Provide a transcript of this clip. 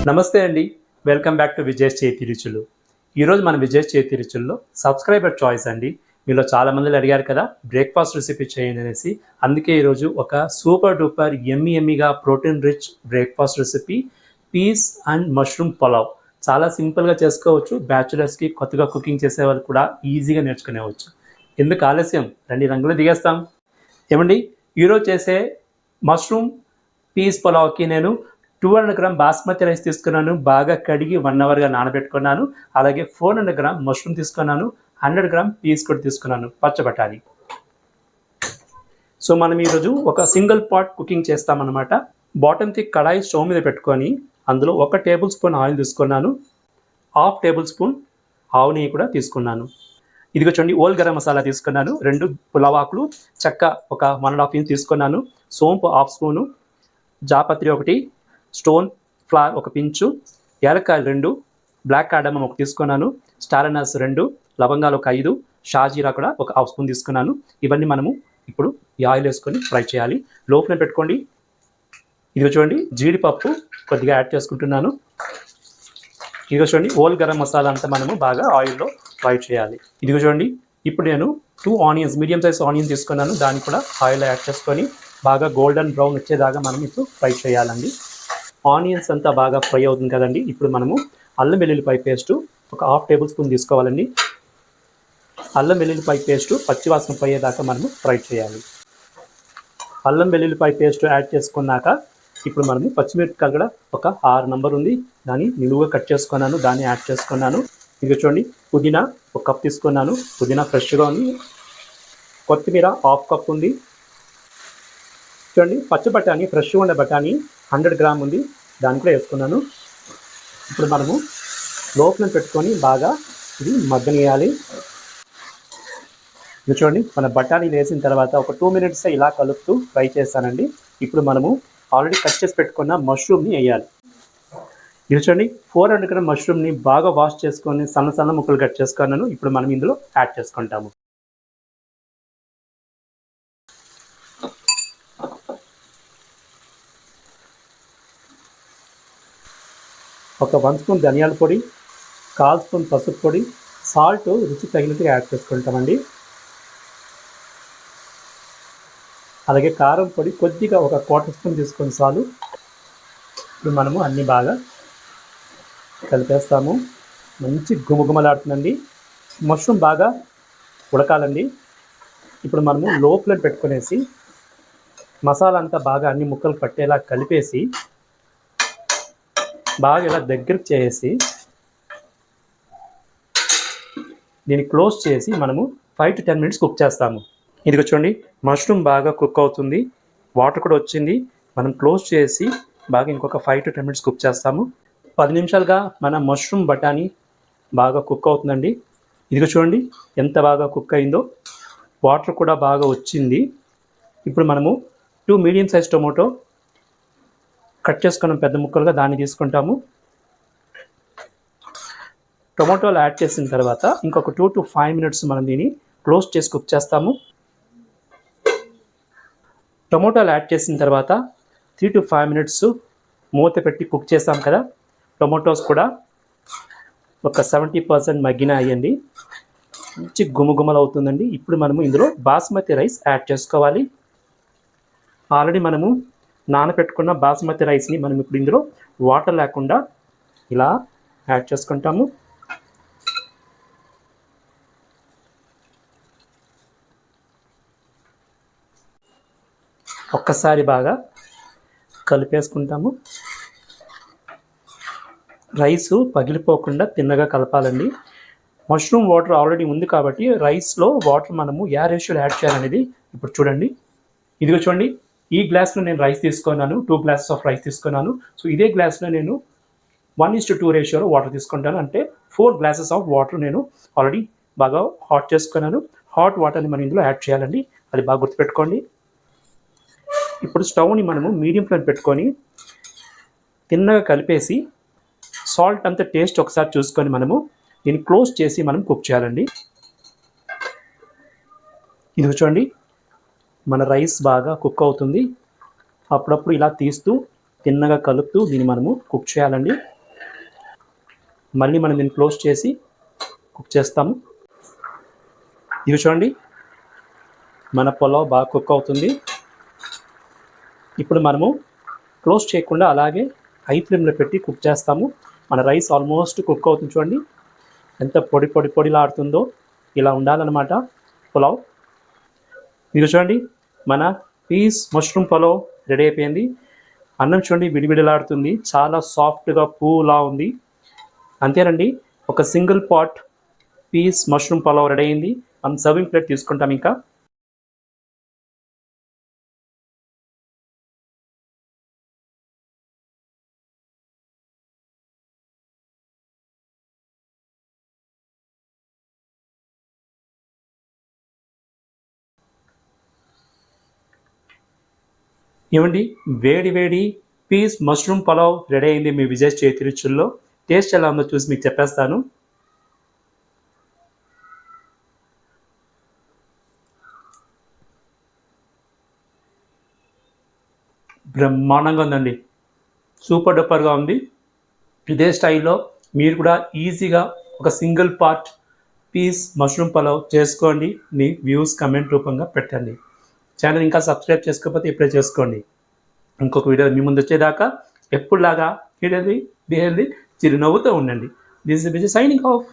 నమస్తే అండి. Welcome back to Vijesh చేతి రుచులు. ఈరోజు మన విజేష్ చేతి రుచుల్లో సబ్స్క్రైబర్ చాయిస్ అండి. మీలో చాలామంది అడిగారు కదా బ్రేక్ఫాస్ట్ రెసిపీ చేయండి అనేసి. అందుకే ఈరోజు ఒక సూపర్ డూపర్ ఎమ్మీగా protein rich breakfast recipe peas and mushroom pulao. చాలా సింపుల్గా చేసుకోవచ్చు. బ్యాచులర్స్కి కొత్తగా కుకింగ్ చేసే వాళ్ళు కూడా ఈజీగా నేర్చుకునేవచ్చు. ఎందుకు ఆలస్యం, రండి రంగులు దిగేస్తాం. ఏమండి, ఈరోజు చేసే మష్రూమ్ పీస్ పులావ్కి నేను 200 గ్రామ్ బాస్మతి రైస్ తీసుకున్నాను. బాగా కడిగి 1 అవర్గా నానబెట్టుకున్నాను. అలాగే 400 గ్రామ్ మష్రూమ్ తీసుకున్నాను. 100 గ్రామ్ పీస్ కూడా తీసుకున్నాను, పచ్చబటాలి. సో మనం ఈరోజు ఒక సింగిల్ పాట్ కుకింగ్ చేస్తామన్నమాట. బాటమ్కి కడాయి స్టవ్ మీద పెట్టుకొని అందులో 1 టేబుల్ స్పూన్ ఆయిల్ తీసుకున్నాను. 1/2 టేబుల్ స్పూన్ ఆవు నెయ్యి కూడా తీసుకున్నాను. ఇదిగో చూడండి, ఓల్ గరం మసాలా తీసుకున్నాను. 2 పులావాకులు, చెక్క ఒక 1.5 ఇంచ్ తీసుకున్నాను. సోంపు 1/2 స్పూను, జాపత్రి 1, స్టోన్ ఫ్లవర్ 1 పించు, యాలక్కాయలు 2, బ్లాక్ కార్డమమ్ 1 తీసుకున్నాను, స్టార్ అనాస్ 2, లవంగాలు 5, షాజీరా కూడా 1/2 స్పూన్ తీసుకున్నాను. ఇవన్నీ మనము ఇప్పుడు ఈ ఆయిల్ వేసుకొని ఫ్రై చేయాలి. లో ఫ్లేమ్ పెట్టుకోండి. ఇదిగో చూడండి, జీడిపప్పు కొద్దిగా యాడ్ చేసుకుంటున్నాను. ఇదిగో చూడండి, ఓల్ గరం మసాలా అంతా మనము బాగా ఆయిల్లో ఫ్రై చేయాలి. ఇదిగో చూడండి, ఇప్పుడు నేను 2 ఆనియన్స్, మీడియం సైజ్ ఆనియన్ తీసుకున్నాను. దాన్ని కూడా ఆయిల్లో యాడ్ చేసుకొని బాగా గోల్డెన్ బ్రౌన్ వచ్చేదాకా మనం ఇప్పుడు ఫ్రై చేయాలండి. ఆనియన్స్ అంతా బాగా ఫ్రై అవుతుంది కదండి. ఇప్పుడు మనము అల్లం వెల్లుల్లిపాయ పేస్టు ఒక 1/2 టేబుల్ స్పూన్ తీసుకోవాలండి. అల్లం వెల్లుల్లిపాయ పేస్టు పచ్చివాసన పోయేదాకా మనము ఫ్రై చేయాలి. అల్లం వెల్లుల్లిపాయ పేస్ట్ యాడ్ చేసుకున్నాక ఇప్పుడు మనము పచ్చిమిరపకాయలు కూడా ఒక 6 నంబర్ ఉంది, దాన్ని నిలువుగా కట్ చేసుకున్నాను, దాన్ని యాడ్ చేసుకున్నాను. ఇది చూడండి, పుదీనా 1 కప్ తీసుకున్నాను. పుదీనా ఫ్రెష్గా ఉంది. కొత్తిమీర 1/2 కప్ ఉంది. చూడండి, పచ్చి బఠానీ, ఫ్రెష్గా ఉండే బఠానీ 100 గ్రామ్ ఉంది, దాన్ని కూడా వేసుకున్నాను. ఇప్పుడు మనము లో ఫ్లేమ్ పెట్టుకొని బాగా ఇది మగ్గనియాలి. ఇది చూడండి, మన బఠానీ వేసిన తర్వాత ఒక 2 మినిట్స్ ఇలా కలుపుతూ ఫ్రై చేస్తానండి. ఇప్పుడు మనము ఆల్రెడీ కట్ చేసి పెట్టుకున్న మష్రూమ్ని వేయాలి. ఇది చూడండి, 400 గ్రామ్ మష్రూమ్ని బాగా వాష్ చేసుకొని సన్న సన్న ముక్కలు కట్ చేసుకున్నాను. ఇప్పుడు మనం ఇందులో యాడ్ చేసుకుంటాము. ఒక 1 స్పూన్ ధనియాల పొడి, 1/4 స్పూన్ పసుపు పొడి, సాల్ట్ రుచి తగినట్టుగా యాడ్ చేసుకుంటామండి. అలాగే కారం పొడి కొద్దిగా ఒక 1/4 స్పూన్ తీసుకొని చాలు. ఇప్పుడు మనము అన్నీ బాగా కలిపేస్తాము. మంచి గుమగుమలాడుతుందండి. మష్రూమ్ బాగా ఉడకాలండి. ఇప్పుడు మనము లో ఫ్లేమ్ పెట్టుకునేసి మసాలా అంతా బాగా అన్ని ముక్కలు పట్టేలా కలిపేసి బాగా ఇలా దగ్గరికి చేసి దీన్ని క్లోజ్ చేసి మనము 5 to 10 మినిట్స్ కుక్ చేస్తాము. ఇదిగో చూడండి, మష్రూమ్ బాగా కుక్ అవుతుంది, వాటర్ కూడా వచ్చింది. మనం క్లోజ్ చేసి బాగా ఇంకొక 5 to 10 మినిట్స్ కుక్ చేస్తాము. 10 నిమిషాలుగా మన మష్రూమ్ బఠానీ బాగా కుక్ అవుతుందండి. ఇదిగో చూడండి ఎంత బాగా కుక్ అయిందో, వాటర్ కూడా బాగా వచ్చింది. ఇప్పుడు మనము 2 మీడియం సైజ్ టొమాటో కట్ చేసుకున్నాం పెద్ద ముక్కలుగా, దాన్ని తీసుకుంటాము. టొమాటోలు యాడ్ చేసిన తర్వాత ఇంకొక 2 to 5 మినిట్స్ మనం దీన్ని క్లోజ్ చేసి కుక్ చేస్తాము. టొమాటోలు యాడ్ చేసిన తర్వాత 3 to 5 మినిట్స్ మూత పెట్టి కుక్ చేస్తాం కదా. టొమాటోస్ కూడా ఒక 70% మగ్గిన అయ్యండి, మంచి గుమగుమలు అవుతుందండి. ఇప్పుడు మనము ఇందులో బాస్మతి రైస్ యాడ్ చేసుకోవాలి. ఆల్రెడీ మనము నానబెట్టుకున్న బాస్మతి రైస్ని మనం ఇప్పుడు ఇందులో వాటర్ లేకుండా ఇలా యాడ్ చేసుకుంటాము. ఒక్కసారి బాగా కలిపేసుకుంటాము. రైసు పగిలిపోకుండా తిన్నగా కలపాలండి. మష్రూమ్ వాటర్ ఆల్రెడీ ఉంది కాబట్టి రైస్లో వాటర్ మనము ఏ రేషియోలో యాడ్ చేయాలనేది ఇప్పుడు చూడండి. ఇదిగో చూడండి, ఈ గ్లాస్లో నేను రైస్ తీసుకున్నాను, 2 గ్లాసెస్ ఆఫ్ రైస్ తీసుకున్నాను. సో ఇదే గ్లాస్లో నేను 1:2 రేషియోలో వాటర్ తీసుకుంటాను. అంటే 4 గ్లాసెస్ ఆఫ్ వాటర్ నేను ఆల్రెడీ బాగా హాట్ చేసుకున్నాను. హాట్ వాటర్ని మనం ఇందులో యాడ్ చేయాలండి, అది బాగా గుర్తుపెట్టుకోండి. ఇప్పుడు స్టవ్ని మనము మీడియం ఫ్లేమ్ పెట్టుకొని తిన్నగా కలిపేసి సాల్ట్ అంతా టేస్ట్ ఒకసారి చూసుకొని మనము దీన్ని క్లోజ్ చేసి మనం కుక్ చేయాలండి. ఇది చూడండి, మన రైస్ బాగా కుక్ అవుతుంది. అప్పుడప్పుడు ఇలా తీస్తూ తిన్నగా కలుపుతూ దీన్ని మనము కుక్ చేయాలండి. మళ్ళీ మనం దీన్ని క్లోజ్ చేసి కుక్ చేస్తాము. ఇవి చూడండి, మన పులావ్ బాగా కుక్ అవుతుంది. ఇప్పుడు మనము క్లోజ్ చేయకుండా అలాగే హై ఫ్లేమ్లో పెట్టి కుక్ చేస్తాము. మన రైస్ ఆల్మోస్ట్ కుక్ అవుతుంది. చూడండి ఎంత పొడిలాడుతుందో. ఇలా ఉండాలన్నమాట పులావ్. మీరు చూడండి, మన పీస్ మష్రూమ్ పులావ్ రెడీ అయిపోయింది. అన్నం చూడండి విడివిడిలాడుతుంది, చాలా సాఫ్ట్గా పూలా ఉంది. అంతేనండి, ఒక single pot peas mushroom pulao ready అయింది. మనం సర్వింగ్ ప్లేట్ తీసుకుంటాం. ఇంకా ఏమండి, వేడి వేడి పీస్ మష్రూమ్ పులావ్ రెడీ అయింది మీ విజయ్ చేతి రుచుల్లో. టేస్ట్ ఎలా ఉందో చూసి మీకు చెప్పేస్తాను. బ్రహ్మాండంగా ఉందండి, సూపర్ డూపర్గా ఉంది. ఇదే స్టైల్లో మీరు కూడా ఈజీగా ఒక single pot peas mushroom pulao చేసుకోండి. మీ వ్యూస్ కమెంట్ రూపంగా పెట్టండి. ఛానల్ ఇంకా సబ్స్క్రైబ్ చేసుకోకపోతే ఇప్పుడే చేసుకోండి. ఇంకొక వీడియో మీ ముందు వచ్చేదాకా ఎప్పుడులాగా హెల్దీ చిరునవ్వుతో ఉండండి. This is Vijay signing off.